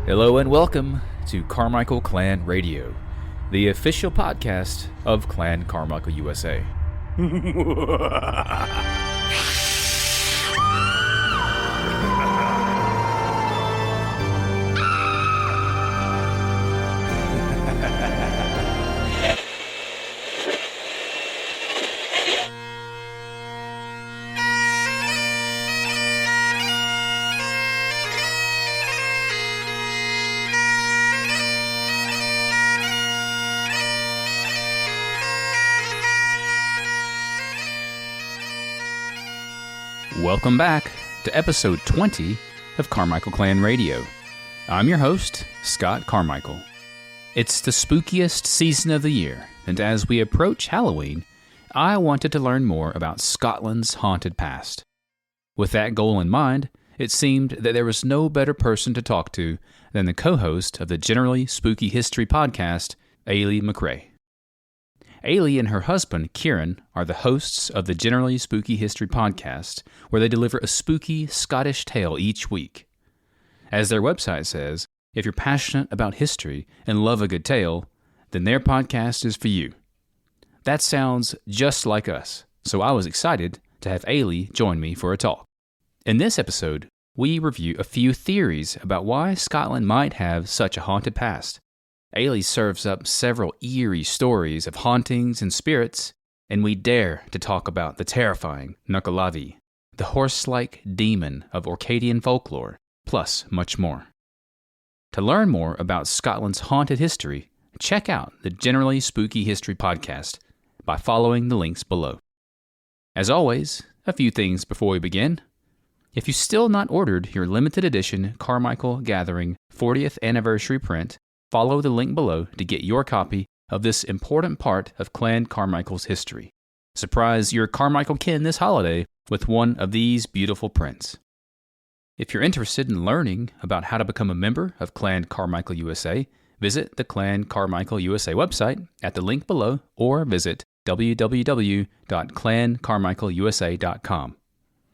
Hello and welcome to Carmichael Clan Radio, the official podcast of Clan Carmichael USA. Welcome back to episode 20 of Carmichael Clan Radio. I'm your host, Scott Carmichael. It's the spookiest season of the year, and as we approach Halloween, I wanted to learn more about Scotland's haunted past. With that goal in mind, it seemed that there was no better person to talk to than the co-host of the Generally Spooky History podcast, Eilidh MacRae. Eilidh and her husband, Kieran, are the hosts of the Generally Spooky History podcast, where they deliver a spooky Scottish tale each week. As their website says, if you're passionate about history and love a good tale, then their podcast is for you. That sounds just like us, so I was excited to have Eilidh join me for a talk. In this episode, we review a few theories about why Scotland might have such a haunted past. Eilidh serves up several eerie stories of hauntings and spirits, and we dare to talk about the terrifying Nuckelavee, the horse-like demon of Orcadian folklore, plus much more. To learn more about Scotland's haunted history, check out the Generally Spooky History podcast by following the links below. As always, a few things before we begin. If you've still not ordered your limited edition Carmichael Gathering 40th anniversary print, follow the link below to get your copy of this important part of Clan Carmichael's history. Surprise your Carmichael kin this holiday with one of these beautiful prints. If you're interested in learning about how to become a member of Clan Carmichael USA, visit the Clan Carmichael USA website at the link below or visit www.clancarmichaelusa.com.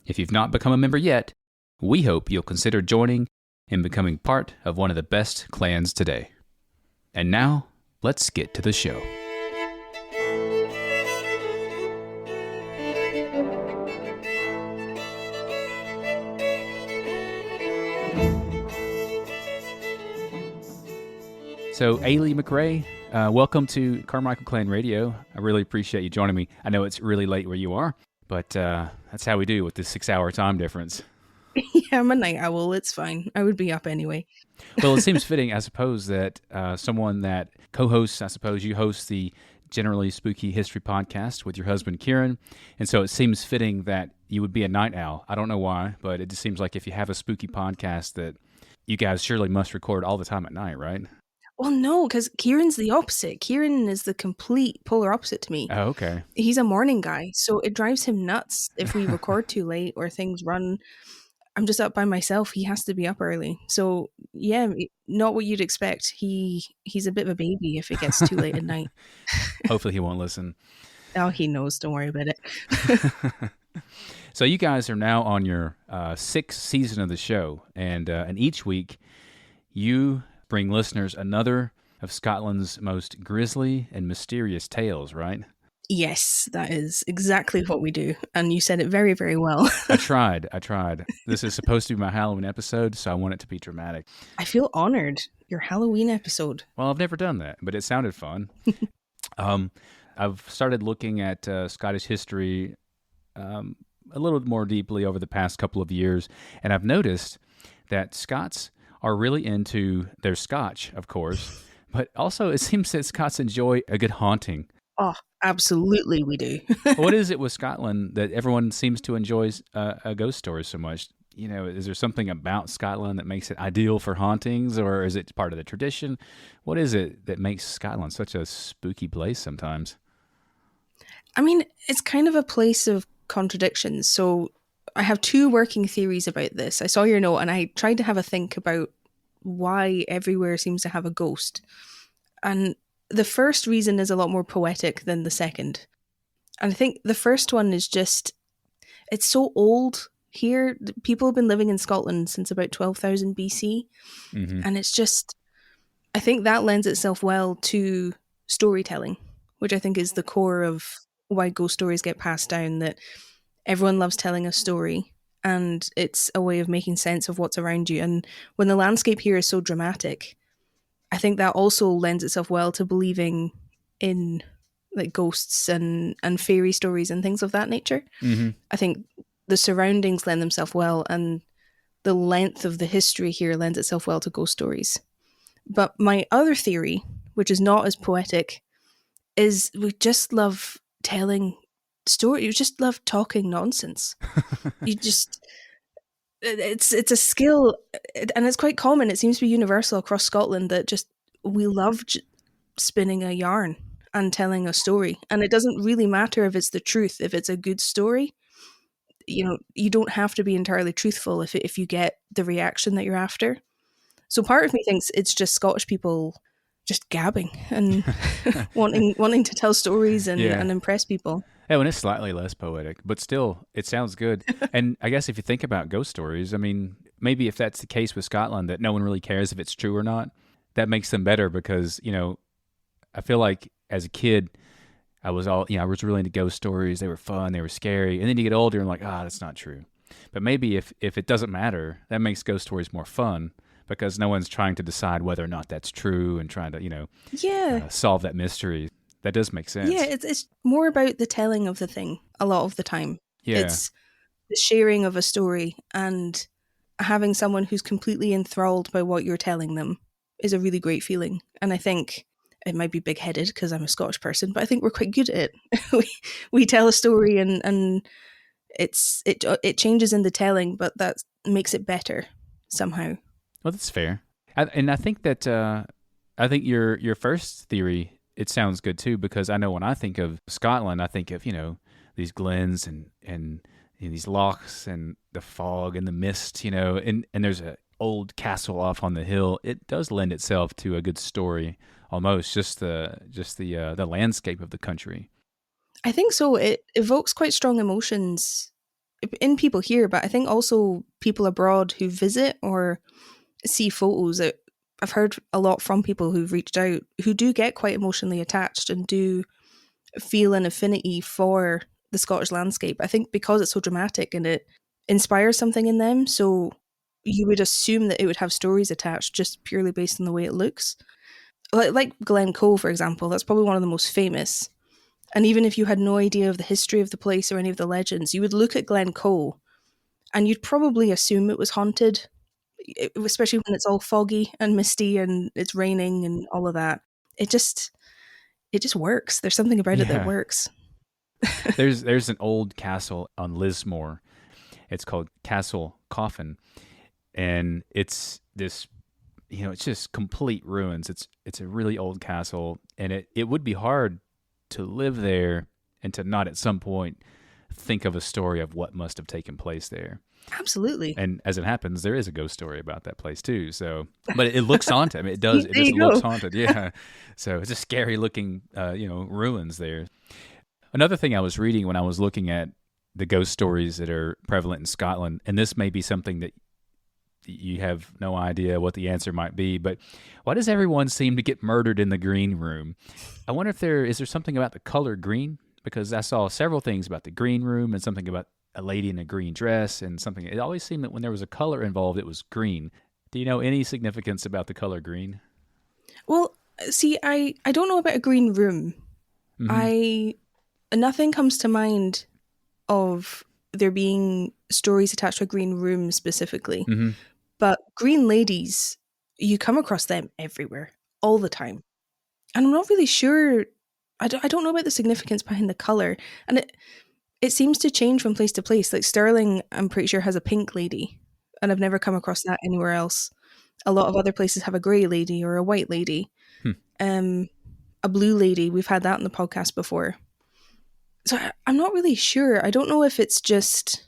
If you've not become a member yet, we hope you'll consider joining and becoming part of one of the best clans today. And now, let's get to the show. So, Eilidh MacRae, welcome to Carmichael Clan Radio. I really appreciate you joining me. I know it's really late where you are, but that's how we do with this 6-hour time difference. Yeah, I'm a night owl. It's fine. I would be up anyway. Well, it seems fitting, I suppose, that someone that co-hosts, I suppose you host the Generally Spooky History podcast with your husband, Kieran, and so it seems fitting that you would be a night owl. I don't know why, but it just seems like if you have a spooky podcast that you guys surely must record all the time at night, right? Well, no, because Kieran's the opposite. Kieran is the complete polar opposite to me. Oh, okay. He's a morning guy, so it drives him nuts if we record too late or things run. I'm just up by myself. He has to be up early. So, yeah, not what you'd expect. He's a bit of a baby if it gets too late at night. Hopefully he won't listen. Oh, he knows. Don't worry about it. So you guys are now on your 6th season of the show, and each week you bring listeners another of Scotland's most grisly and mysterious tales, right? Yes, that is exactly what we do. And you said it very, very well. I tried. This is supposed to be my Halloween episode, so I want it to be dramatic. I feel honored. Your Halloween episode. Well, I've never done that, but it sounded fun. I've started looking at Scottish history a little more deeply over the past couple of years, and I've noticed that Scots are really into their Scotch, of course, but also it seems that Scots enjoy a good haunting. Oh, absolutely we do. What is it with Scotland that everyone seems to enjoy a ghost story so much? You know, is there something about Scotland that makes it ideal for hauntings, or is it part of the tradition? What is it that makes Scotland such a spooky place sometimes? I mean, it's kind of a place of contradictions. So I have two working theories about this. I saw your note and I tried to have a think about why everywhere seems to have a ghost. And the first reason is a lot more poetic than the second. And I think the first one is just, it's so old here. People have been living in Scotland since about 12,000 BC. Mm-hmm. And it's just, I think that lends itself well to storytelling, which I think is the core of why ghost stories get passed down, that everyone loves telling a story and it's a way of making sense of what's around you. And when the landscape here is so dramatic, I think that also lends itself well to believing in like ghosts and fairy stories and things of that nature. Mm-hmm. I think the surroundings lend themselves well, and the length of the history here lends itself well to ghost stories. But my other theory, which is not as poetic, is we just love telling stories. You just love talking nonsense. You just, it's a skill, and it's quite common. It seems to be universal across Scotland that just we love spinning a yarn and telling a story. And it doesn't really matter if it's the truth, if it's a good story. You know, you don't have to be entirely truthful if you get the reaction that you're after. So part of me thinks it's just Scottish people just gabbing and wanting to tell stories and impress people. Yeah, when it's slightly less poetic, but still, it sounds good. And I guess if you think about ghost stories, I mean, maybe if that's the case with Scotland, that no one really cares if it's true or not, that makes them better because, you know, I feel like as a kid, I was really into ghost stories. They were fun, they were scary. And then you get older and like, that's not true. But maybe if it doesn't matter, that makes ghost stories more fun because no one's trying to decide whether or not that's true and trying to, solve that mystery. That does make sense. Yeah, it's more about the telling of the thing a lot of the time. Yeah. It's the sharing of a story, and having someone who's completely enthralled by what you're telling them is a really great feeling. And I think it might be big-headed because I'm a Scottish person, but I think we're quite good at it. we tell a story and it changes in the telling, but that makes it better somehow. Well, that's fair. And I think that I think your first theory, it sounds good too, because I know when I think of Scotland, I think of, these glens and these lochs and the fog and the mist, and there's an old castle off on the hill. It does lend itself to a good story, almost just the landscape of the country. I think so. It evokes quite strong emotions in people here, but I think also people abroad who visit or see photos. I've heard a lot from people who've reached out who do get quite emotionally attached and do feel an affinity for the Scottish landscape. I think because it's so dramatic and it inspires something in them. So you would assume that it would have stories attached just purely based on the way it looks. Like Glencoe, for example, that's probably one of the most famous. And even if you had no idea of the history of the place or any of the legends, you would look at Glencoe and you'd probably assume it was haunted, especially when it's all foggy and misty and it's raining and all of that. It just works. There's something about it that works. There's an old castle on Lismore. It's called Castle Coffin, and it's this, it's just complete ruins. It's a really old castle, and it would be hard to live there and to not at some point think of a story of what must have taken place there. Absolutely. And as it happens, there is a ghost story about that place too. So, but it looks haunted. I mean, it does. It just looks haunted. Yeah. So it's a scary looking, ruins there. Another thing I was reading when I was looking at the ghost stories that are prevalent in Scotland, and this may be something that you have no idea what the answer might be, but why does everyone seem to get murdered in the green room? I wonder if is there something about the color green? Because I saw several things about the green room and something about a lady in a green dress and something. It always seemed that when there was a color involved, it was green. Do you know any significance about the color green? Well, see, I don't know about a green room. Mm-hmm. Nothing comes to mind of there being stories attached to a green room specifically. Mm-hmm. But green ladies, you come across them everywhere, all the time. And I'm not really sure. I don't know about the significance behind the color. And it seems to change from place to place. Like Stirling, I'm pretty sure, has a pink lady. And I've never come across that anywhere else. A lot of other places have a grey lady or a white lady. A blue lady. We've had that on the podcast before. So I'm not really sure. I don't know if it's just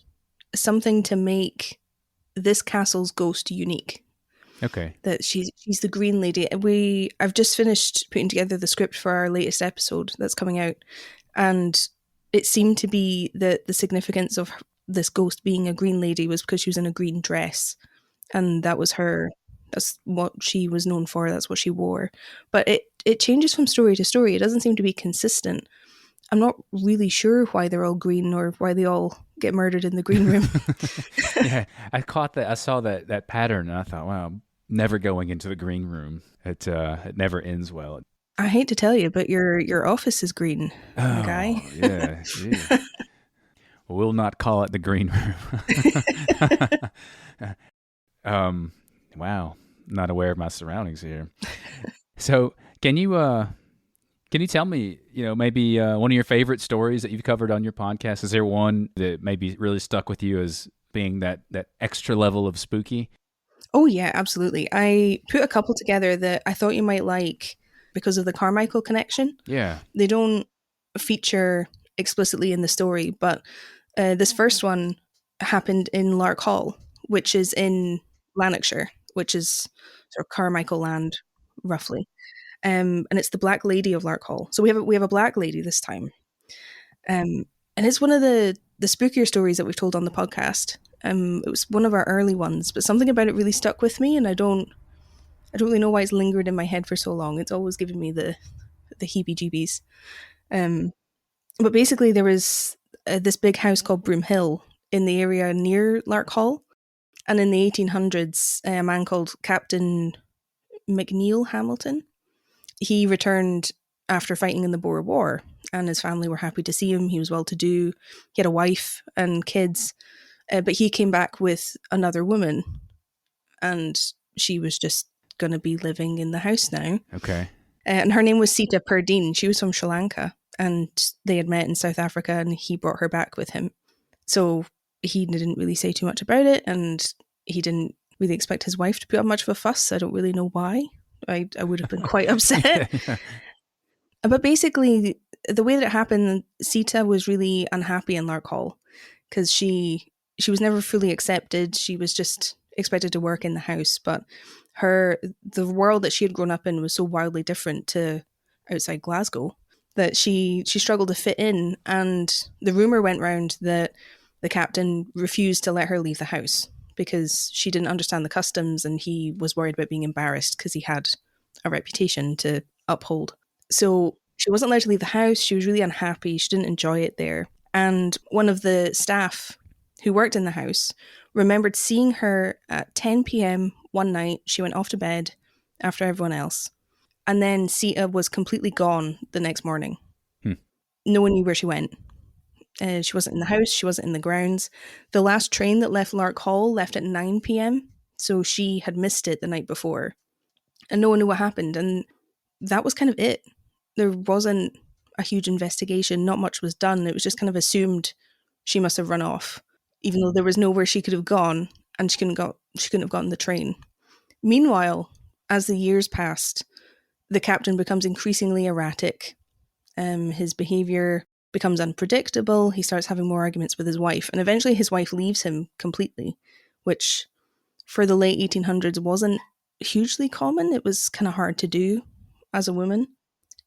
something to make this castle's ghost unique. Okay. That she's the green lady. I've just finished putting together the script for our latest episode that's coming out, and it seemed to be the significance of this ghost being a green lady was because she was in a green dress, and that's what she was known for, that's what she wore. But it changes from story to story. It doesn't seem to be consistent. I'm not really sure why they're all green or why they all get murdered in the green room. Yeah, I caught that. I saw that pattern, and I thought, wow, never going into the green room. It never ends well. I hate to tell you, but your office is green, my guy. Oh, yeah. Gee. We'll not call it the green room. Wow, not aware of my surroundings here. So, can you tell me, maybe one of your favorite stories that you've covered on your podcast? Is there one that maybe really stuck with you as being that extra level of spooky? Oh yeah, absolutely. I put a couple together that I thought you might like because of the Carmichael connection. Yeah. They don't feature explicitly in the story, but this first one happened in Lark Hall, which is in Lanarkshire, which is sort of Carmichael land, roughly. And it's the Black Lady of Lark Hall. So we have a Black Lady this time, and it's one of the spookier stories that we've told on the podcast. It was one of our early ones, but something about it really stuck with me, and I don't really know why it's lingered in my head for so long. It's always given me the heebie-jeebies. But basically, there was this big house called Broom Hill in the area near Lark Hall, and in the 1800s, a man called Captain McNeill Hamilton, he returned after fighting in the Boer War, and his family were happy to see him. He was well-to-do. He had a wife and kids, but he came back with another woman, and she was just going to be living in the house now. Okay. And her name was Sita Perdine. She was from Sri Lanka, and they had met in South Africa, and he brought her back with him. So he didn't really say too much about it, and he didn't really expect his wife to put up much of a fuss. I don't really know why. I would have been quite upset. Yeah. But basically, the way that it happened, Sita was really unhappy in Lark Hall because she was never fully accepted. She was just expected to work in the house, but the world that she had grown up in was so wildly different to outside Glasgow that she struggled to fit in. And the rumor went round that the captain refused to let her leave the house because she didn't understand the customs, and he was worried about being embarrassed because he had a reputation to uphold. So she wasn't allowed to leave the house. She was really unhappy. She didn't enjoy it there. And one of the staff who worked in the house remembered seeing her at 10 p.m. one night. She went off to bed after everyone else. And then Sita was completely gone the next morning. No one knew where she went. She wasn't in the house. She wasn't in the grounds. The last train that left Lark Hall left at 9 p.m. So she had missed it the night before. And no one knew what happened. And that was kind of it. There wasn't a huge investigation. Not much was done. It was just kind of assumed she must have run off, even though there was nowhere she could have gone, and she couldn't have gotten the train. Meanwhile, as the years passed, the captain becomes increasingly erratic. His behavior becomes unpredictable. He starts having more arguments with his wife, and eventually his wife leaves him completely, which for the late 1800s wasn't hugely common. It was kind of hard to do as a woman.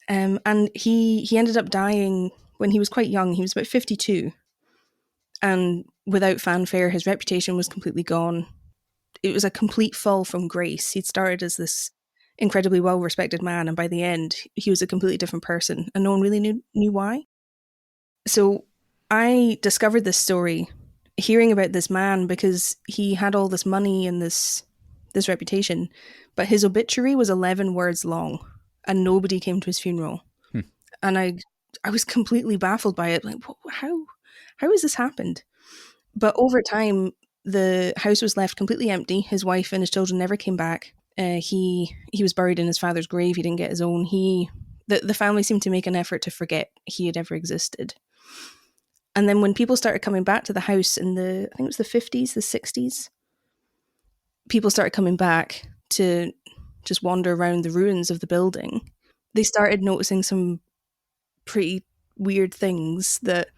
And he ended up dying when he was quite young. He was about 52. And without fanfare, his reputation was completely gone. It was a complete fall from grace. He'd started as this incredibly well-respected man, and by the end, he was a completely different person, and no one really knew why. So I discovered this story hearing about this man because he had all this money and this reputation, but his obituary was 11 words long, and nobody came to his funeral. And I was completely baffled by it. Like, how has this happened? But over time, the house was left completely empty. His wife and his children never came back. He was buried in his father's grave. He didn't get his own. The family seemed to make an effort to forget he had ever existed. And then when people started coming back to the house in I think it was the 50s, the 60s, people started coming back to just wander around the ruins of the building. They started noticing some pretty weird things that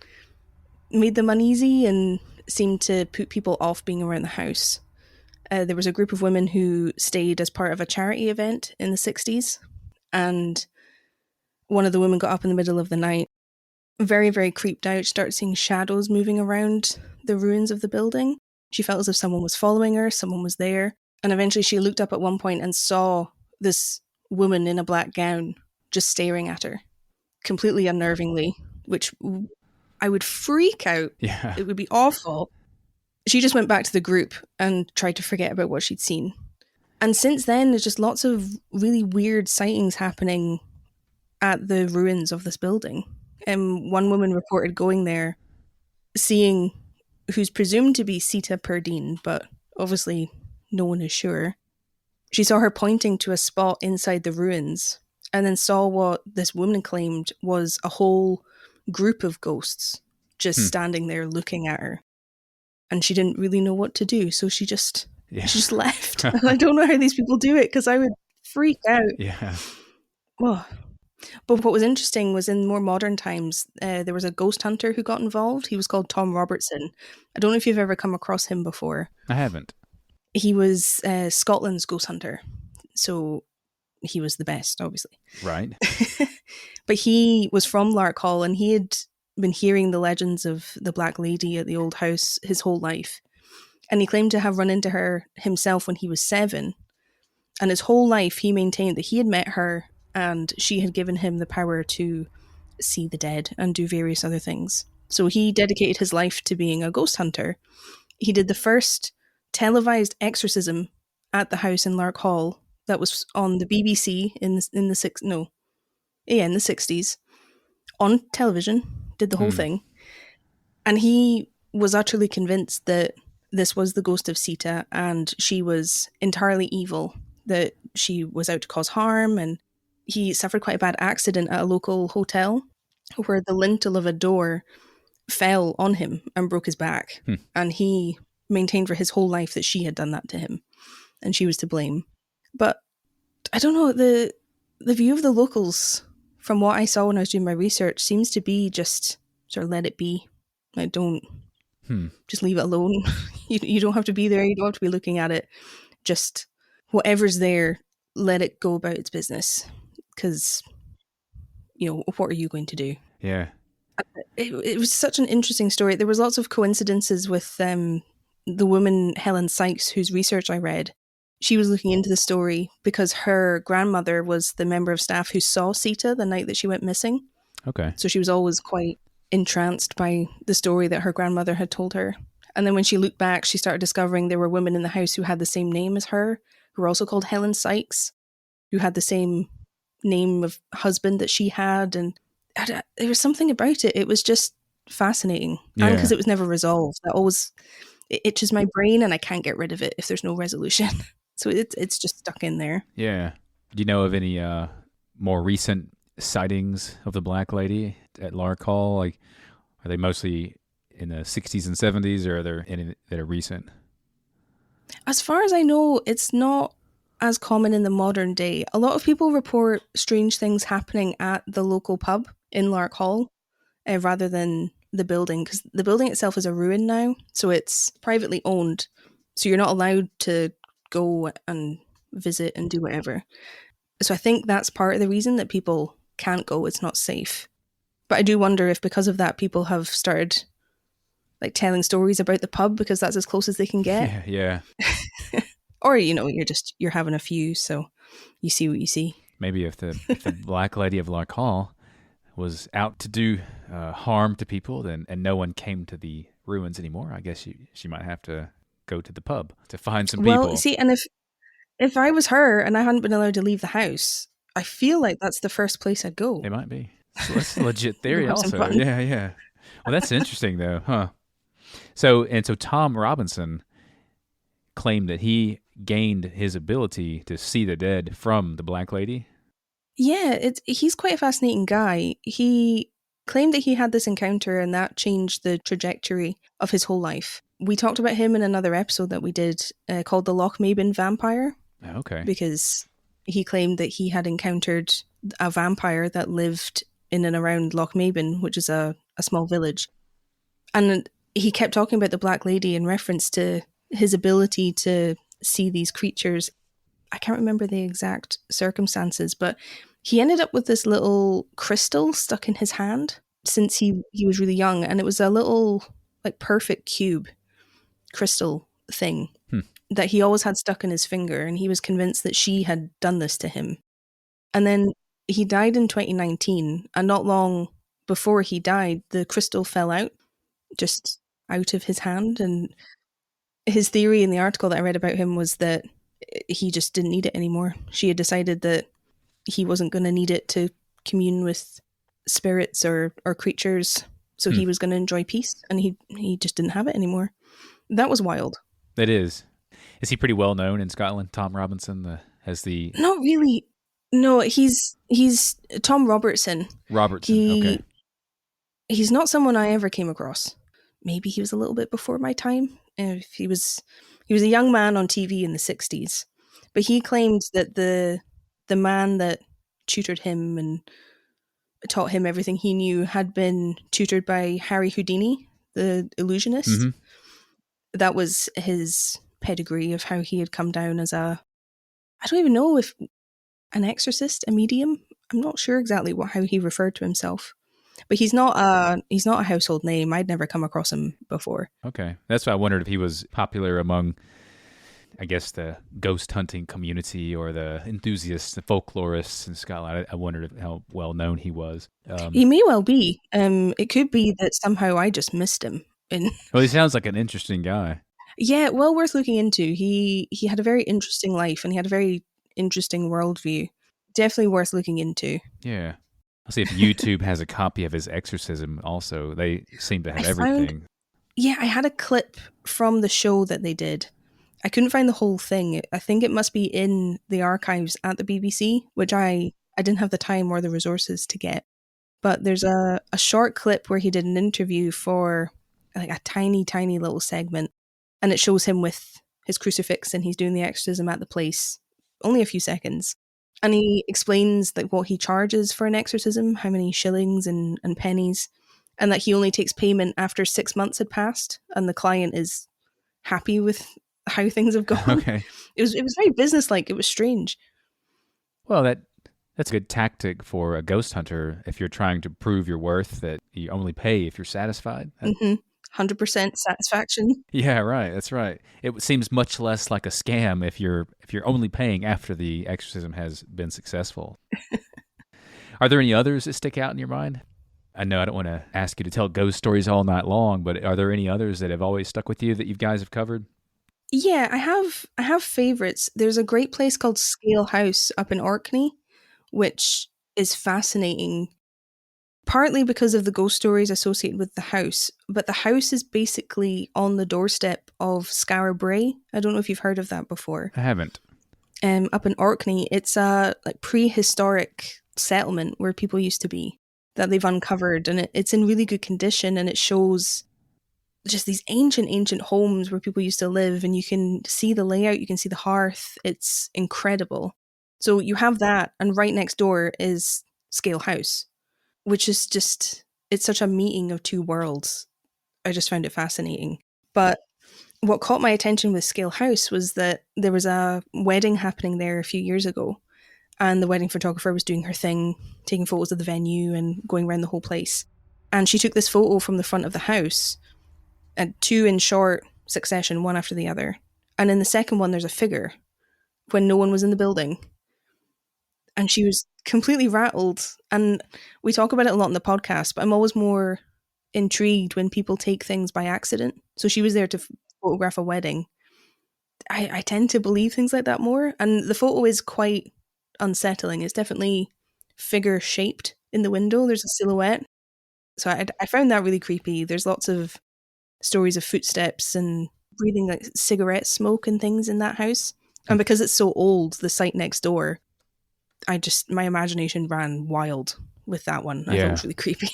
made them uneasy and seemed to put people off being around the house. There was a group of women who stayed as part of a charity event in the 60s, and one of the women got up in the middle of the night, very, very creeped out, started seeing shadows moving around the ruins of the building. She felt as if someone was following her, someone was there. And eventually she looked up at one point and saw this woman in a black gown just staring at her, completely unnervingly, which I would freak out. Yeah. It would be awful. She just went back to the group and tried to forget about what she'd seen. And since then, there's just lots of really weird sightings happening at the ruins of this building. One woman reported going there, seeing who's presumed to be Sita Perdine, but obviously no one is sure. She saw her pointing to a spot inside the ruins and then saw what this woman claimed was a whole group of ghosts just standing there looking at her. And she didn't really know what to do, so she just left. I don't know how these people do it, because I would freak out. Yeah. Oh. But what was interesting was in more modern times, there was a ghost hunter who got involved. He was called Tom Robertson. I don't know if you've ever come across him before. I haven't. He was Scotland's ghost hunter, so he was the best, obviously. Right. But he was from Larkhall, and he had been hearing the legends of the Black Lady at the old house his whole life. And he claimed to have run into her himself when he was 7. And his whole life he maintained that he had met her and she had given him the power to see the dead and do various other things. So he dedicated his life to being a ghost hunter. He did the first televised exorcism at the house in Larkhall that was on the BBC in the 60s on television, did the whole thing. And he was utterly convinced that this was the ghost of Sita and she was entirely evil, that she was out to cause harm. And he suffered quite a bad accident at a local hotel where the lintel of a door fell on him and broke his back. And he maintained for his whole life that she had done that to him and she was to blame. But I don't know, the view of the locals from what I saw when I was doing my research seems to be just sort of let it be. Like, don't just leave it alone. You don't have to be there. You don't have to be looking at it. Just whatever's there, let it go about its business. Because, what are you going to do? Yeah. It was such an interesting story. There was lots of coincidences with the woman, Helen Sykes, whose research I read. She was looking into the story because her grandmother was the member of staff who saw Sita the night that she went missing. Okay. So she was always quite entranced by the story that her grandmother had told her. And then when she looked back, she started discovering there were women in the house who had the same name as her, who were also called Helen Sykes, who had the same name of husband that she had. And there was something about it. It was just fascinating. Yeah. And because it was never resolved. That always, it itches my brain and I can't get rid of it if there's no resolution. So it's just stuck in there. Yeah. Do you know of any more recent sightings of the Black Lady at Larkhall? Like, are they mostly in the 60s and 70s, or are there any that are recent? As far as I know, it's not as common in the modern day. A lot of people report strange things happening at the local pub in Larkhall rather than the building, because the building itself is a ruin now, so it's privately owned. So you're not allowed to go and visit and do whatever. So I think that's part of the reason that people can't go. It's not safe. But I do wonder if because of that, people have started like telling stories about the pub because that's as close as they can get. Yeah. Or, you're having a few, so you see what you see. Maybe if the Black Lady of Larkhall was out to do harm to people, and no one came to the ruins anymore, I guess she might have to go to the pub to find some people. Well, see, and if I was her and I hadn't been allowed to leave the house, I feel like that's the first place I'd go. It might be. So that's a legit theory also. Yeah. Well, that's interesting though, huh? So Tom Robinson claimed that he gained his ability to see the dead from the Black Lady. Yeah, he's quite a fascinating guy. He claimed that he had this encounter and that changed the trajectory of his whole life. We talked about him in another episode that we did called The Lochmaben Vampire. Okay. Because he claimed that he had encountered a vampire that lived in and around Lochmaben, which is a small village. And he kept talking about the Black Lady in reference to his ability to see these creatures. I can't remember the exact circumstances, but he ended up with this little crystal stuck in his hand since he was really young. And it was a little like perfect cube crystal thing Hmm. that he always had stuck in his finger, and he was convinced that she had done this to him. And then he died in 2019, and not long before he died, the crystal fell out, just out of his hand. And his theory in the article that I read about him was that he just didn't need it anymore. She had decided that he wasn't going to need it to commune with spirits or creatures, so he was going to enjoy peace, and he just didn't have it anymore. That was wild. It is. Is he pretty well known in Scotland? Tom Robinson has the Not really. No, he's Tom Robertson. Okay. He's not someone I ever came across. Maybe he was a little bit before my time. He was a young man on TV in the 60s, but he claimed that the man that tutored him and taught him everything he knew had been tutored by Harry Houdini, the illusionist. Mm-hmm. That was his pedigree of how he had come down as I don't even know if an exorcist, a medium. I'm not sure exactly how he referred to himself. But he's not a household name. I'd never come across him before. Okay. That's why I wondered if he was popular among, I guess, the ghost hunting community or the enthusiasts, the folklorists in Scotland. I wondered how well known he was. He may well be. It could be that somehow I just missed him. Well, he sounds like an interesting guy. Yeah, well worth looking into. He had a very interesting life, and he had a very interesting worldview. Definitely worth looking into. Yeah. I'll see if YouTube has a copy of his exorcism also. They seem to have everything. I had a clip from the show that they did. I couldn't find the whole thing. I think it must be in the archives at the BBC, which I didn't have the time or the resources to get. But there's a short clip where he did an interview for like a tiny, tiny little segment. And it shows him with his crucifix, and he's doing the exorcism at the place. Only a few seconds. And he explains like what he charges for an exorcism, how many shillings and pennies, and that he only takes payment after 6 months had passed, and the client is happy with how things have gone. Okay. It was very businesslike. It was strange. Well, that's a good tactic for a ghost hunter if you're trying to prove your worth, that you only pay if you're satisfied. 100% satisfaction. Yeah, right. That's right. It seems much less like a scam if you're only paying after the exorcism has been successful. Are there any others that stick out in your mind? I know I don't want to ask you to tell ghost stories all night long, but are there any others that have always stuck with you that you guys have covered? Yeah, I have favorites. There's a great place called Scale House up in Orkney, which is fascinating. Partly because of the ghost stories associated with the house, but the house is basically on the doorstep of Skara Brae. I don't know if you've heard of that before. I haven't. Up in Orkney, it's a like prehistoric settlement where people used to be that they've uncovered, and it's in really good condition, and it shows just these ancient homes where people used to live, and you can see the layout, you can see the hearth. It's incredible. So you have that, and right next door is Scale House, which is just, it's such a meeting of two worlds. I just found it fascinating. But what caught my attention with Scale House was that there was a wedding happening there a few years ago, and the wedding photographer was doing her thing, taking photos of the venue and going around the whole place. And she took this photo from the front of the house, and two in short succession, one after the other. And in the second one, there's a figure when no one was in the building. And she was completely rattled. And we talk about it a lot in the podcast, but I'm always more intrigued when people take things by accident. So she was there to photograph a wedding. I tend to believe things like that more. And the photo is quite unsettling. It's definitely figure shaped in the window. There's a silhouette. So I found that really creepy. There's lots of stories of footsteps and breathing like cigarette smoke and things in that house. And because it's so old, the site next door, my imagination ran wild with that one. I thought it was really creepy.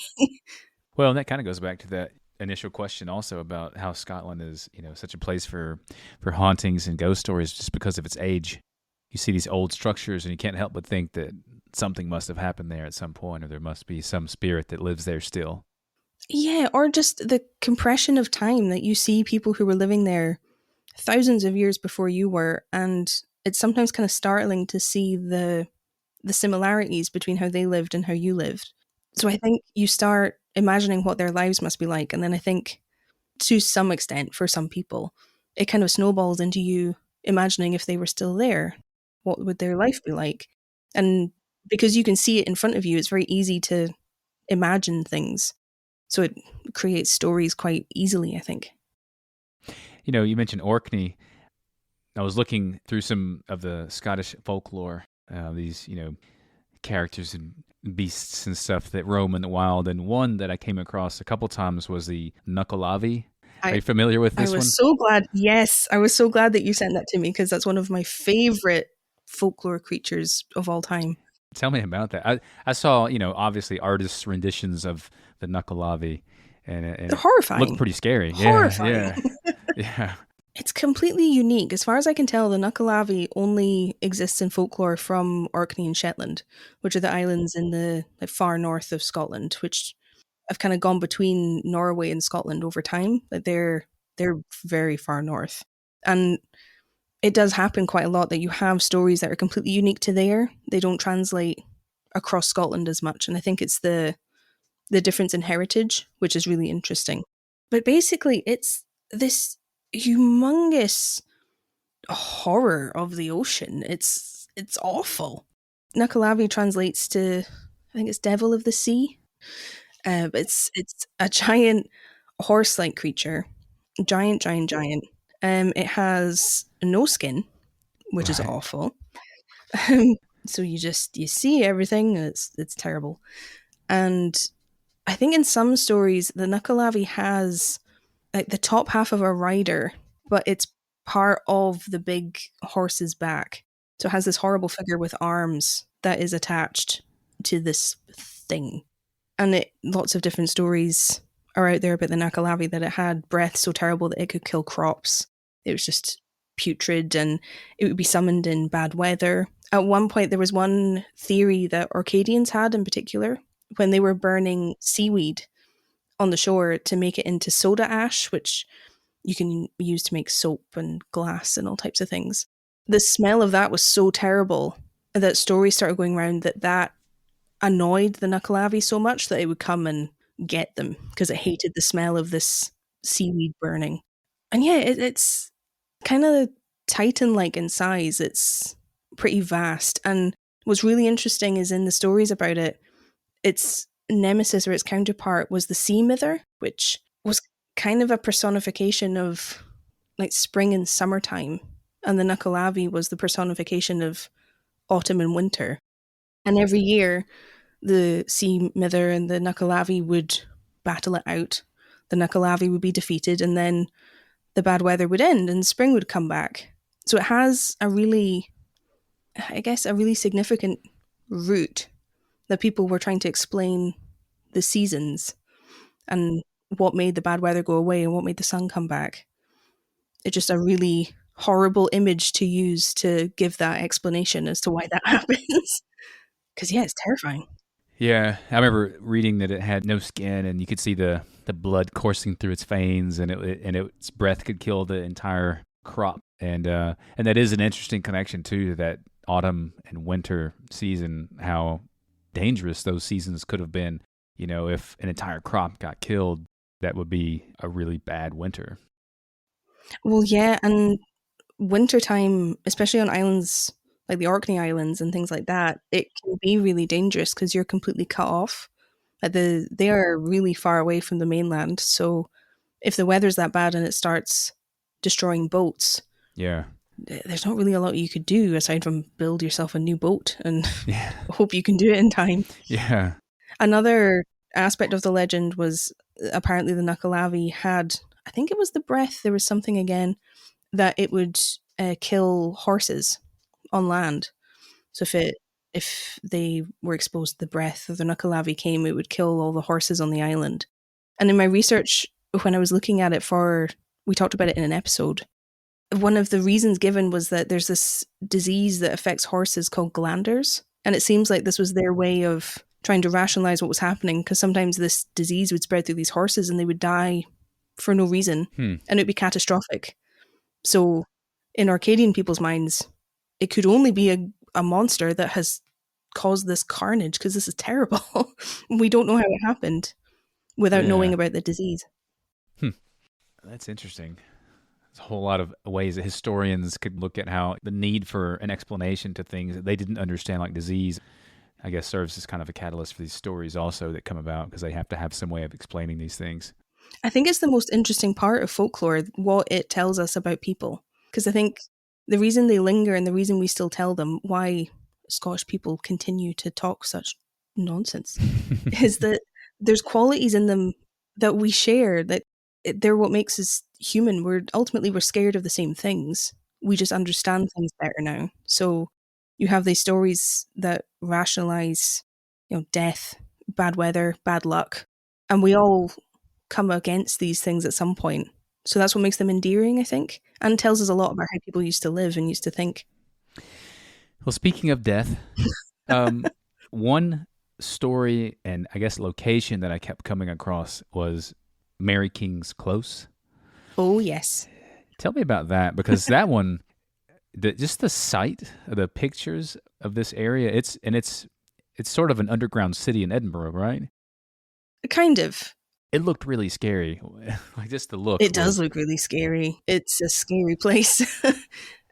Well, and that kind of goes back to that initial question also about how Scotland is, such a place for hauntings and ghost stories just because of its age. You see these old structures and you can't help but think that something must have happened there at some point, or there must be some spirit that lives there still. Yeah, or just the compression of time that you see people who were living there thousands of years before you were, and it's sometimes kind of startling to see the similarities between how they lived and how you lived. So I think you start imagining what their lives must be like, and then I think to some extent for some people. It kind of snowballs into you imagining if they were still there, what would their life be like? And because you can see it in front of you, it's very easy to imagine things. So it creates stories quite easily, I think. You mentioned Orkney. I was looking through some of the Scottish folklore, these, characters and beasts and stuff that roam in the wild. And one that I came across a couple times was the Nuckelavee. Are you familiar with this one? I was so glad that you sent that to me, because that's one of my favorite folklore creatures of all time. Tell me about that. I saw, obviously artists' renditions of the Nuckelavee, and they're horrifying. Looked pretty scary. Horrifying. Yeah. It's completely unique. As far as I can tell, the Nuckelavee only exists in folklore from Orkney and Shetland, which are the islands in the far north of Scotland, which have kind of gone between Norway and Scotland over time. They're very far north. And it does happen quite a lot that you have stories that are completely unique to there. They don't translate across Scotland as much. And I think it's the difference in heritage, which is really interesting. But basically, it's this humongous horror of the ocean. It's awful. Nuckelavee translates to, I think it's devil of the sea. It's a giant horse-like creature. Giant. It has no skin, which is awful. So you see everything. It's terrible. And I think in some stories, the Nuckelavee has like the top half of a rider, but it's part of the big horse's back. So it has this horrible figure with arms that is attached to this thing. And lots of different stories are out there about the Nuckelavee, that it had breath so terrible that it could kill crops. It was just putrid, and it would be summoned in bad weather. At one point, there was one theory that Orcadians had in particular, when they were burning seaweed on the shore to make it into soda ash, which you can use to make soap and glass and all types of things. The smell of that was so terrible that stories started going around that annoyed the Nuckelavee so much that it would come and get them, because it hated the smell of this seaweed burning. And yeah, it's kind of Titan-like in size. It's pretty vast. And what's really interesting is in the stories about it, its nemesis or its counterpart was the sea mither, which was kind of a personification of like spring and summertime. And the Nuckelavee was the personification of autumn and winter. And every year, the sea mither and the Nuckelavee would battle it out. The Nuckelavee would be defeated, and then the bad weather would end and spring would come back. So it has a really significant root that people were trying to explain the seasons and what made the bad weather go away and what made the sun come back. It's just a really horrible image to use to give that explanation as to why that happens. Because, yeah, it's terrifying. Yeah, I remember reading that it had no skin, and you could see the blood coursing through its veins, and its breath could kill the entire crop. And that is an interesting connection, too, to that autumn and winter season, how dangerous those seasons could have been. If an entire crop got killed, that would be a really bad winter. Well, yeah, and wintertime, especially on islands like the Orkney Islands and things like that, it can be really dangerous because you're completely cut off. They are really far away from the mainland, so if the weather's that bad and it starts destroying boats, there's not really a lot you could do aside from build yourself a new boat and hope you can do it in time. Yeah. Another aspect of the legend was apparently the Nuckelavee had, I think it was the breath, there was something again, that it would kill horses on land. So if they were exposed to the breath of the Nuckelavee came, it would kill all the horses on the island. And in my research, when I was looking at it we talked about it in an episode, one of the reasons given was that there's this disease that affects horses called glanders. And it seems like this was their way of trying to rationalize what was happening, because sometimes this disease would spread through these horses and they would die for no reason, and it would be catastrophic. So in Orcadian people's minds, it could only be a monster that has caused this carnage, because this is terrible. We don't know how it happened without knowing about the disease. That's interesting. There's a whole lot of ways that historians could look at how the need for an explanation to things that they didn't understand, like disease, I guess serves as kind of a catalyst for these stories also that come about because they have to have some way of explaining these things. I think it's the most interesting part of folklore, what it tells us about people. Because I think the reason they linger and the reason we still tell them why Scottish people continue to talk such nonsense is that there's qualities in them that we share, that they're what makes us human. We're scared of the same things. We just understand things better now. So you have these stories that rationalize, death, bad weather, bad luck, and we all come against these things at some point. So that's what makes them endearing, I think, and tells us a lot about how people used to live and used to think. Well, speaking of death, one story and I guess location that I kept coming across was Mary King's Close. Oh, yes. Tell me about that because that one, just the site, the pictures of this area, it's sort of an underground city in Edinburgh, right? Kind of. It looked really scary. Like just the look. It does look really scary. It's a scary place.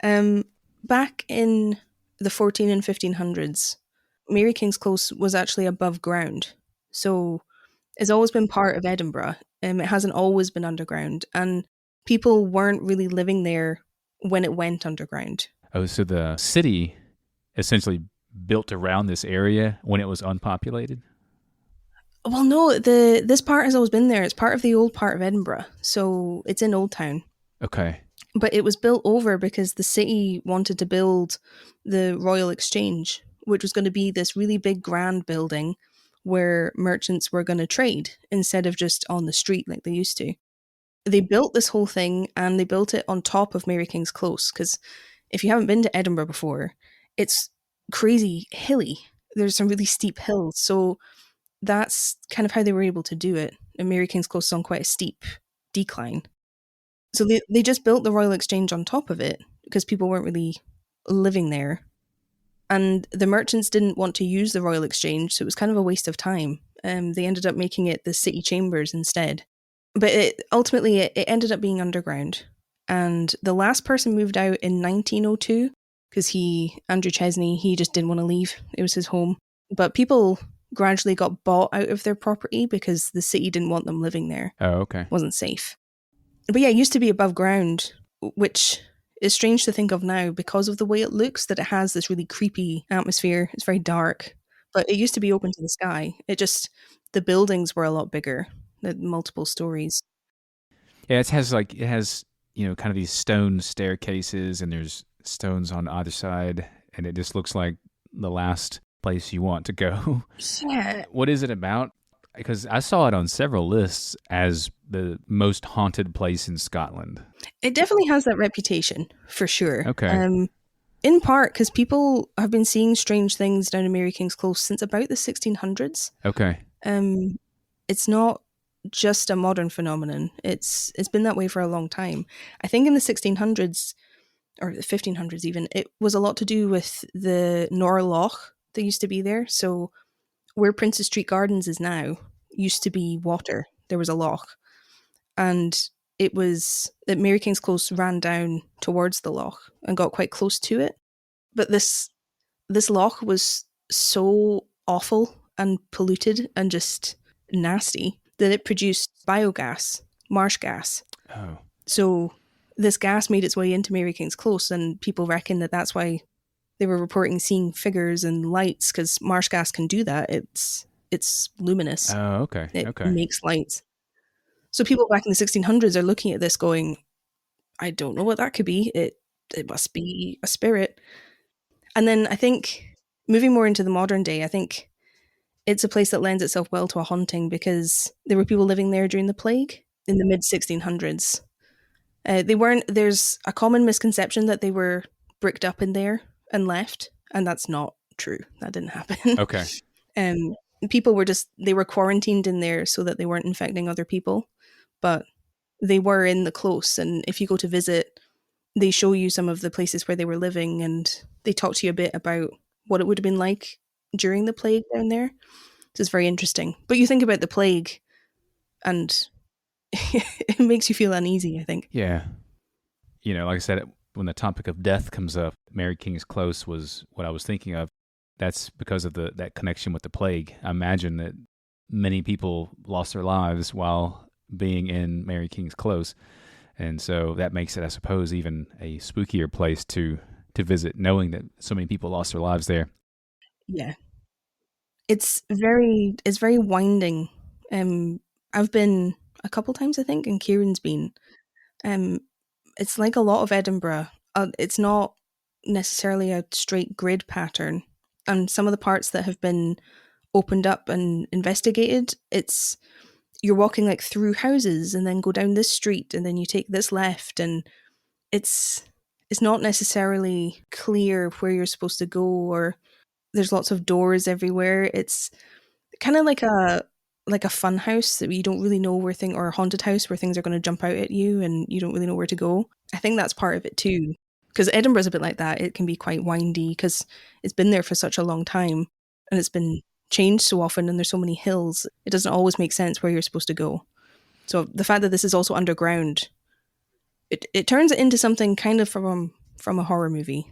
Back in the 14 and 1500s, Mary King's Close was actually above ground. So it's always been part of Edinburgh. It hasn't always been underground. And people weren't really living there when it went underground. Oh, so the city essentially built around this area when it was unpopulated? Well, no, this part has always been there. It's part of the old part of Edinburgh. So it's in Old Town. Okay. But it was built over because the city wanted to build the Royal Exchange, which was going to be this really big grand building where merchants were going to trade instead of just on the street like they used to. They built this whole thing and they built it on top of Mary King's Close because if you haven't been to Edinburgh before, it's crazy hilly. There's some really steep hills. So that's kind of how they were able to do it. And Mary King's Close is on quite a steep decline. So they just built the Royal Exchange on top of it because people weren't really living there. And the merchants didn't want to use the Royal Exchange, so it was kind of a waste of time. They ended up making it the city chambers instead. But ultimately, it ended up being underground. And the last person moved out in 1902 because Andrew Chesney, he just didn't want to leave. It was his home. But people gradually got bought out of their property because the city didn't want them living there. Oh, okay. It wasn't safe. But yeah, it used to be above ground, which is strange to think of now because of the way it looks, that it has this really creepy atmosphere. It's very dark. But it used to be open to the sky. The buildings were a lot bigger, the multiple stories. Yeah, it has kind of these stone staircases and there's stones on either side and it just looks like the last place you want to go. Yeah. What is it about? Because I saw it on several lists as the most haunted place in Scotland. It definitely has that reputation, for sure. Okay. In part because people have been seeing strange things down in Mary King's Close since about the 1600s. Okay. It's not just a modern phenomenon. It's been that way for a long time. I think in the 1600s, or the 1500s even, it was a lot to do with the Nor Loch that used to be there. So where Princess Street Gardens is now used to be water. There was a loch. And it was that Mary King's Close ran down towards the loch and got quite close to it. But this loch was so awful and polluted and just nasty that it produced biogas, marsh gas. Oh. So this gas made its way into Mary King's Close, and people reckon that that's why they were reporting seeing figures and lights, because marsh gas can do that. It's luminous. Oh, okay. It makes lights. So people back in the 1600s are looking at this going, I don't know what that could be. It must be a spirit. And then I think moving more into the modern day, I think it's a place that lends itself well to a haunting because there were people living there during the plague in the mid 1600s. There's a common misconception that they were bricked up in there and left, and that's not true. That didn't happen. Okay. People they were quarantined in there so that they weren't infecting other people, but they were in the close, and if you go to visit, they show you some of the places where they were living, and they talk to you a bit about what it would have been like during the plague down there. So it's very interesting. But you think about the plague, and it makes you feel uneasy, I think. Yeah. Like I said, when the topic of death comes up, Mary King's Close was what I was thinking of. That's because of that connection with the plague. I imagine that many people lost their lives while being in Mary King's Close. And so that makes it, I suppose, even a spookier place to visit, knowing that so many people lost their lives there. Yeah. It's very winding. I've been a couple times, I think, and Kieran's been. Um, it's like a lot of Edinburgh. It's not necessarily a straight grid pattern, and some of the parts that have been opened up and investigated, you're walking like through houses and then go down this street and then you take this left, and it's not necessarily clear where you're supposed to go, or there's lots of doors everywhere. It's kind of like a fun house that you don't really know or a haunted house where things are going to jump out at you and you don't really know where to go. I think that's part of it too, because Edinburgh's a bit like that. It can be quite windy because it's been there for such a long time and it's been changed so often, and there's so many hills. It doesn't always make sense where you're supposed to go. So the fact that this is also underground, it turns it into something kind of from a horror movie.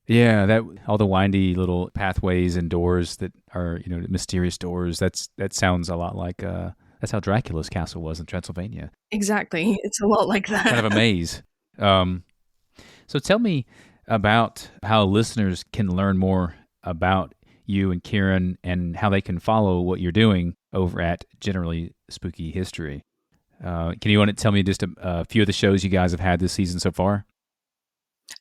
Yeah, that all the windy little pathways and doors that are, mysterious doors. That sounds a lot like that's how Dracula's castle was in Transylvania. Exactly, it's a lot like that. Kind of a maze. So tell me about how listeners can learn more about you and Kieran and how they can follow what you're doing over at Generally Spooky History. Can you want to tell me just a few of the shows you guys have had this season so far?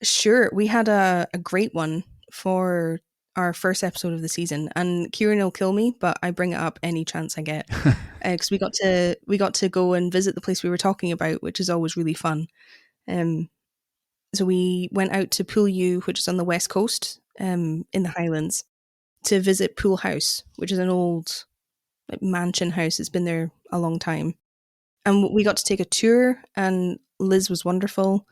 Sure. We had a great one for our first episode of the season, and Kieran will kill me, but I bring it up any chance I get, because we got to go and visit the place we were talking about, which is always really fun. So we went out to Pool U, which is on the west coast, in the Highlands, to visit Pool House, which is an old mansion house. It's been there a long time, and we got to take a tour, and Liz was wonderful.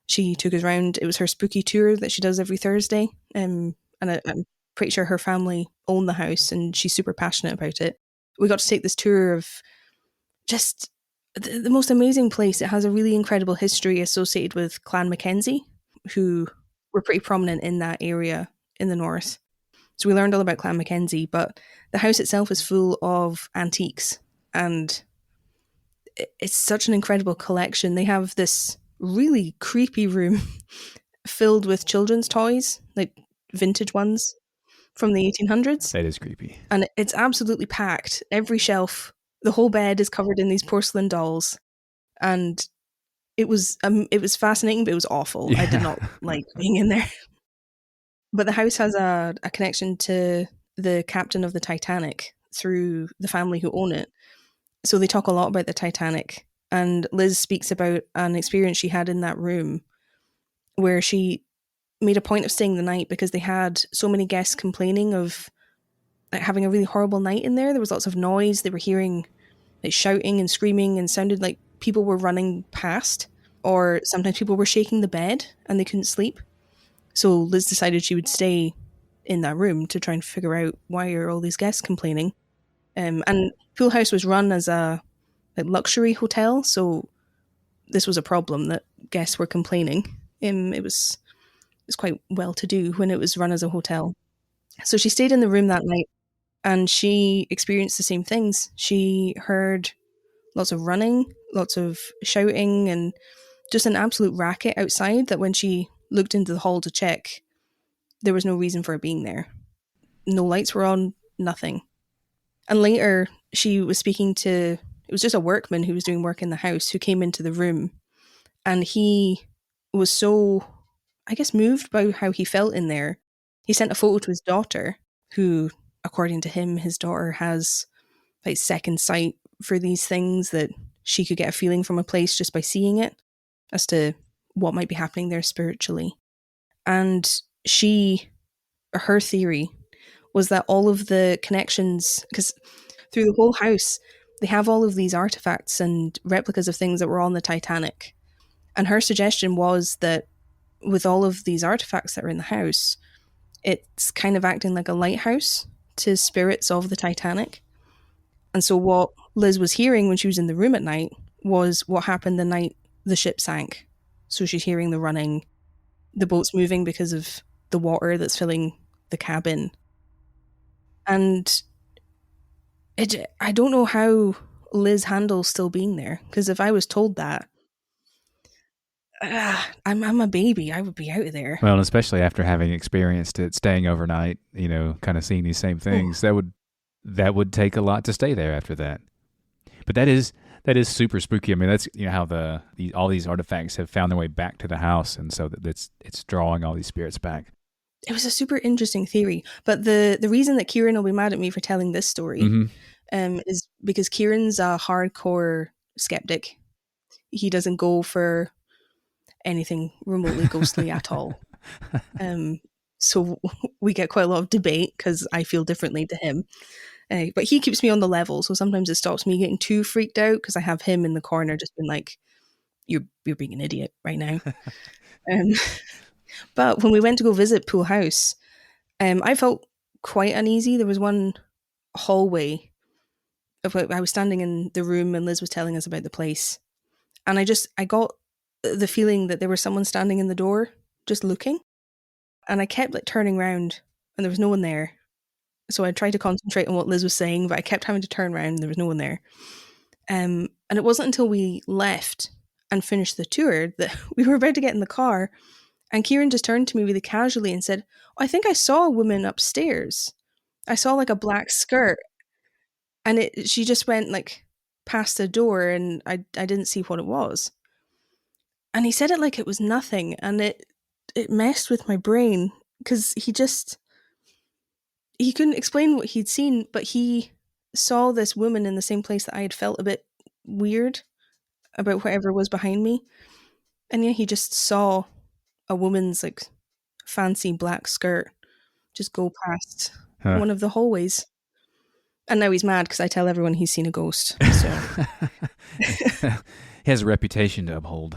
She took us around. It was her spooky tour that she does every Thursday. And I'm pretty sure her family own the house and she's super passionate about it. We got to take this tour of just the most amazing place. It has a really incredible history associated with Clan Mackenzie, who were pretty prominent in that area in the north. So we learned all about Clan Mackenzie, but the house itself is full of antiques, and it's such an incredible collection. They have this really creepy room filled with children's toys, like vintage ones from the 1800s. That is creepy. And it's absolutely packed. Every shelf, the whole bed is covered in these porcelain dolls. And it was fascinating, but it was awful. Yeah. I did not like being in there. But the house has a connection to the captain of the Titanic through the family who own it. So they talk a lot about the Titanic. And Liz speaks about an experience she had in that room where she made a point of staying the night because they had so many guests complaining of having a really horrible night in there. There was lots of noise. They were hearing shouting and screaming, and sounded like people were running past, or sometimes people were shaking the bed and they couldn't sleep. So Liz decided she would stay in that room to try and figure out why are all these guests complaining. And Pool House was run as a luxury hotel, so this was a problem that guests were complaining. It was quite well to do when it was run as a hotel. So she stayed in the room that night and she experienced the same things. She heard lots of running, lots of shouting, and just an absolute racket outside that when she looked into the hall to check, there was no reason for it being there. No lights were on, nothing. And later she was speaking to, it was just a workman who was doing work in the house who came into the room, and he was so, I guess, moved by how he felt in there. He sent a photo to his daughter, who, according to him, his daughter has second sight for these things, that she could get a feeling from a place just by seeing it as to what might be happening there spiritually. And her theory was that all of the connections, because through the whole house, they have all of these artifacts and replicas of things that were on the Titanic. And her suggestion was that with all of these artifacts that are in the house, it's kind of acting like a lighthouse to spirits of the Titanic. And so what Liz was hearing when she was in the room at night was what happened the night the ship sank. So she's hearing the running, the boat's moving because of the water that's filling the cabin. And I don't know how Liz handles still being there, because if I was told that, I'm a baby, I would be out of there. Well, especially after having experienced it, staying overnight, kind of seeing these same things, that would take a lot to stay there after that. But that is super spooky. I mean, that's how all these artifacts have found their way back to the house, and so that it's drawing all these spirits back. It was a super interesting theory, but the reason that Kieran will be mad at me for telling this story is because Kieran's a hardcore skeptic. He doesn't go for anything remotely ghostly at all. So we get quite a lot of debate because I feel differently to him. But he keeps me on the level, so sometimes it stops me getting too freaked out because I have him in the corner just being like, you're being an idiot right now. But when we went to go visit Pool House, I felt quite uneasy. There was one hallway. I was standing in the room and Liz was telling us about the place. And I got the feeling that there was someone standing in the door just looking. And I kept turning around and there was no one there. So I tried to concentrate on what Liz was saying, but I kept having to turn around and there was no one there. And it wasn't until we left and finished the tour that we were about to get in the car. And Kieran just turned to me really casually and said, I think I saw a woman upstairs. I saw a black skirt. And she just went past the door and I didn't see what it was. And he said it like it was nothing. And it messed with my brain because he couldn't explain what he'd seen, but he saw this woman in the same place that I had felt a bit weird about whatever was behind me. And yeah, he just saw a woman's fancy black skirt just go past one of the hallways. And now he's mad because I tell everyone he's seen a ghost. So he has a reputation to uphold.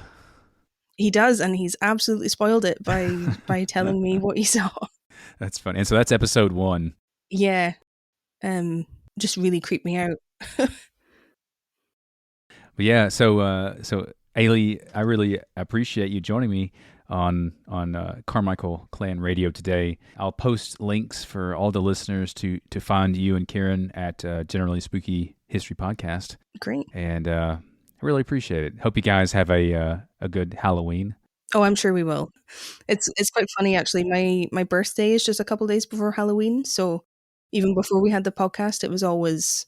He does, and he's absolutely spoiled it by telling me what he saw. That's funny. And so that's episode 1. Yeah. Just really creeped me out. But yeah, so Eilidh, I really appreciate you joining me on Carmichael Clan Radio today. I'll post links for all the listeners to find you and Kieran at Generally Spooky History Podcast. Great. And I really appreciate it. Hope you guys have a good Halloween. Oh, I'm sure we will. It's quite funny actually. My birthday is just a couple days before Halloween, so even before we had the podcast, it was always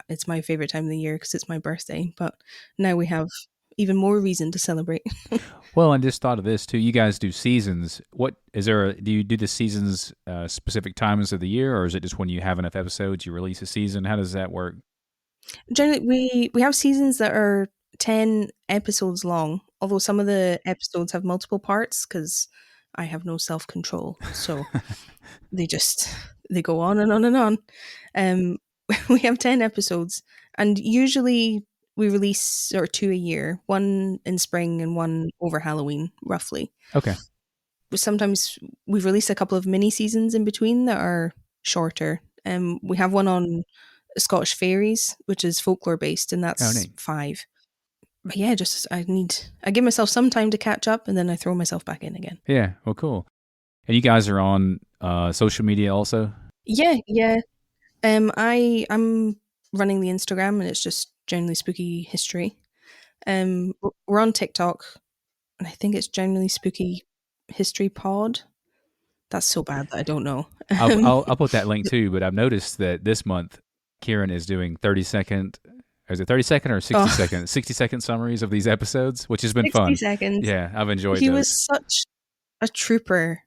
it's my favorite time of the year because it's my birthday. But now we have even more reason to celebrate. Well, and just thought of this too. You guys do seasons. Do you do the seasons specific times of the year, or is it just when you have enough episodes you release a season? How does that work? Generally, we have seasons that are 10 episodes long, although some of the episodes have multiple parts because I have no self-control. So they go on and on and on. We have 10 episodes, and usually we release 2 a year, one in spring and one over Halloween, roughly. Okay. Sometimes we've released a couple of mini seasons in between that are shorter. We have one on Scottish fairies, which is folklore based, and that's 5. But yeah, I give myself some time to catch up, and then I throw myself back in again. Yeah, well, cool. And you guys are on social media also? Yeah. I'm running the Instagram, and it's just Generally Spooky History. We're on TikTok, and I think it's Generally Spooky History Pod. That's so bad that I don't know. I'll put that link too, but I've noticed that this month Kieran is doing 30-second. Is it 30-second or 60-second? 60-second summaries of these episodes, which has been fun. 60 seconds. Yeah, I've enjoyed those. He was such a trooper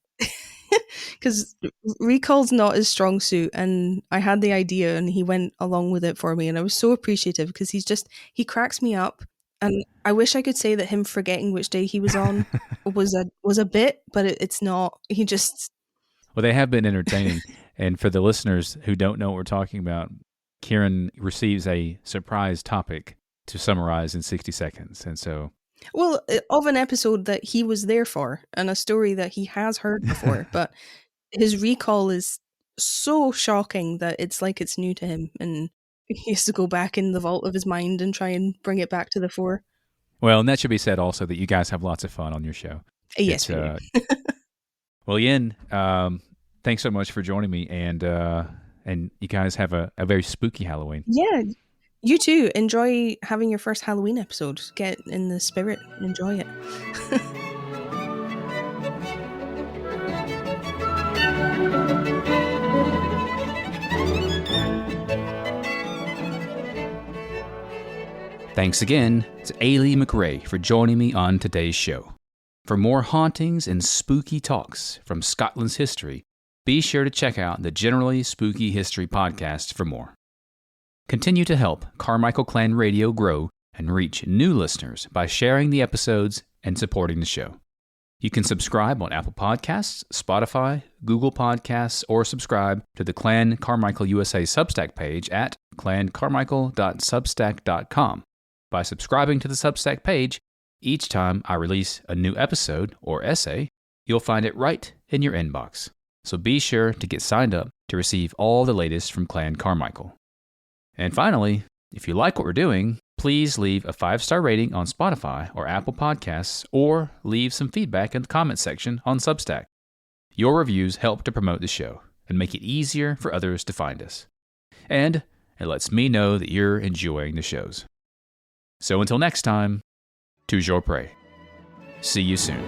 because recall's not his strong suit, and I had the idea and he went along with it for me, and I was so appreciative because he cracks me up, and I wish I could say that him forgetting which day he was on was a bit, but it's not. He just... Well, they have been entertaining, and for the listeners who don't know what we're talking about, Kieran receives a surprise topic to summarize in 60 seconds. And so... Well, of an episode that he was there for and a story that he has heard before, but his recall is so shocking that it's like it's new to him. And He has to go back in the vault of his mind and try and bring it back to the fore. Well, and that should be said also that you guys have lots of fun on your show. Yes, we do. Well, Ian, thanks so much for joining me, and you guys have a very spooky Halloween. Yeah, you too. Enjoy having your first Halloween episode. Get in the spirit and enjoy it. Thanks again to Eilidh MacRae for joining me on today's show. For more hauntings and spooky talks from Scotland's history, be sure to check out the Generally Spooky History podcast for more. Continue to help Carmichael Clan Radio grow and reach new listeners by sharing the episodes and supporting the show. You can subscribe on Apple Podcasts, Spotify, Google Podcasts, or subscribe to the Clan Carmichael USA Substack page at clancarmichael.substack.com. By subscribing to the Substack page, each time I release a new episode or essay, you'll find it right in your inbox. So be sure to get signed up to receive all the latest from Clan Carmichael. And finally, if you like what we're doing, please leave a 5-star rating on Spotify or Apple Podcasts, or leave some feedback in the comments section on Substack. Your reviews help to promote the show and make it easier for others to find us. And it lets me know that you're enjoying the shows. So until next time, toujours prêt. See you soon.